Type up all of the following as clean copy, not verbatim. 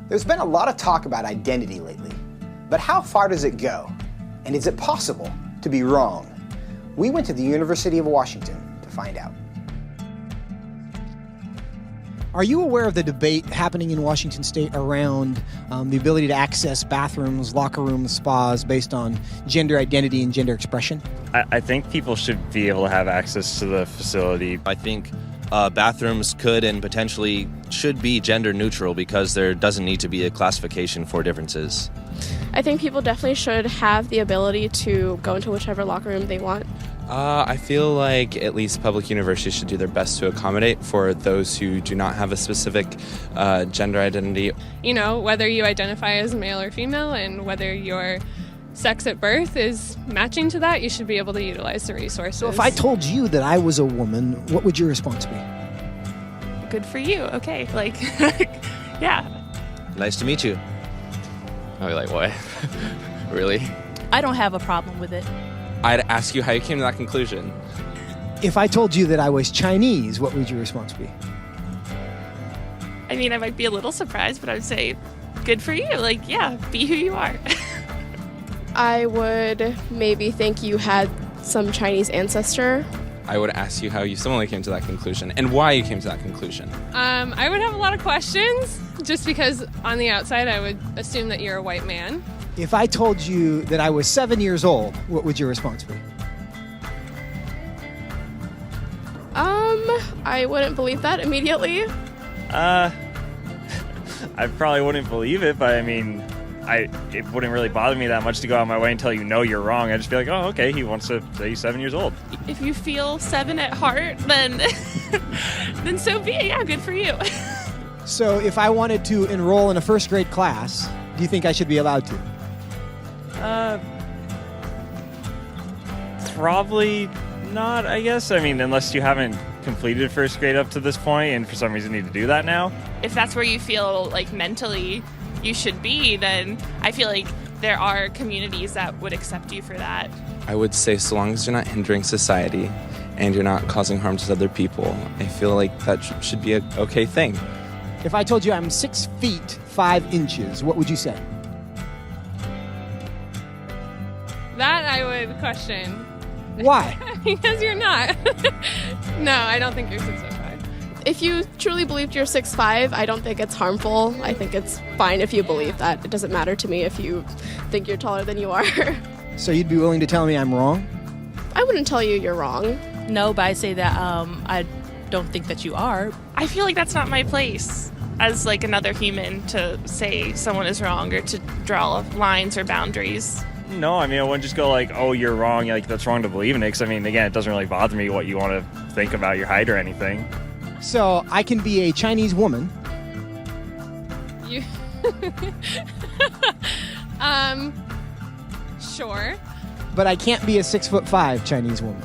There's been a lot of talk about identity lately, but how far does it go? And is it possible to be wrong? We went to the University of Washington to find out. Are you aware of the debate happening in Washington State around the ability to access bathrooms, locker rooms, spas based on gender identity and gender expression? I think people should be able to have access to the facility. I think bathrooms could and potentially should be gender neutral because there doesn't need to be a classification for differences. I think people definitely should have the ability to go into whichever locker room they want. I feel like at least public universities should do their best to accommodate for those who do not have a specific gender identity. You know, whether you identify as male or female and whether your sex at birth is matching to that, you should be able to utilize the resources. So if I told you that I was a woman, what would your response be? Good for you. Okay. Like, yeah. Nice to meet you. I'd be like, what? Really? I don't have a problem with it. I'd ask you how you came to that conclusion. If I told you that I was Chinese, what would your response be? I mean, I might be a little surprised, but I would say, good for you. Like, yeah, be who you are. I would maybe think you had some Chinese ancestor. I would ask you how you similarly came to that conclusion and why you came to that conclusion. I would have a lot of questions just because on the outside I would assume that you're a white man. If I told you that I was 7 years old, what would your response be? I wouldn't believe that immediately. I probably wouldn't believe it, but I mean, it wouldn't really bother me that much to go out my way and tell you, no, you're wrong. I'd just be like, oh, okay, he wants to say he's 7 years old. If you feel 7 at heart, then then so be it. Yeah, good for you. So if I wanted to enroll in a first grade class, do you think I should be allowed to? Probably not, I guess. I mean, unless you haven't completed first grade up to this point and for some reason need to do that now. If that's where you feel like mentally you should be, then I feel like there are communities that would accept you for that. I would say so long as you're not hindering society and you're not causing harm to other people, I feel like that should be an okay thing. If I told you I'm 6 feet 5 inches, what would you say? That I would question. Why? Because you're not. No, I don't think you're 6'5". If you truly believed you're 6'5", I don't think it's harmful. I think it's fine if you believe that. It doesn't matter to me if you think you're taller than you are. So you'd be willing to tell me I'm wrong? I wouldn't tell you you're wrong. No, but I say that I don't think that you are. I feel like that's not my place as like another human to say someone is wrong or to draw lines or boundaries. No, I mean, I wouldn't just go like, oh, you're wrong, like that's wrong to believe in it. Because I mean, again, it doesn't really bother me what you want to think about your height or anything. So I can be a Chinese woman. You sure. But I can't be a 6'5" Chinese woman.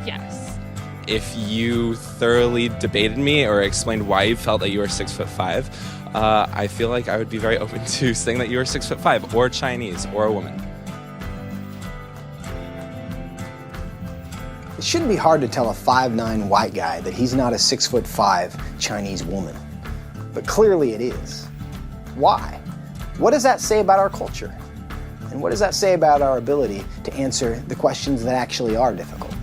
Yes. If you thoroughly debated me or explained why you felt that you were 6'5", I feel like I would be very open to saying that you were 6'5", or Chinese, or a woman. It shouldn't be hard to tell a 5'9" white guy that he's not a 6'5" Chinese woman. But clearly it is. Why? What does that say about our culture? And what does that say about our ability to answer the questions that actually are difficult?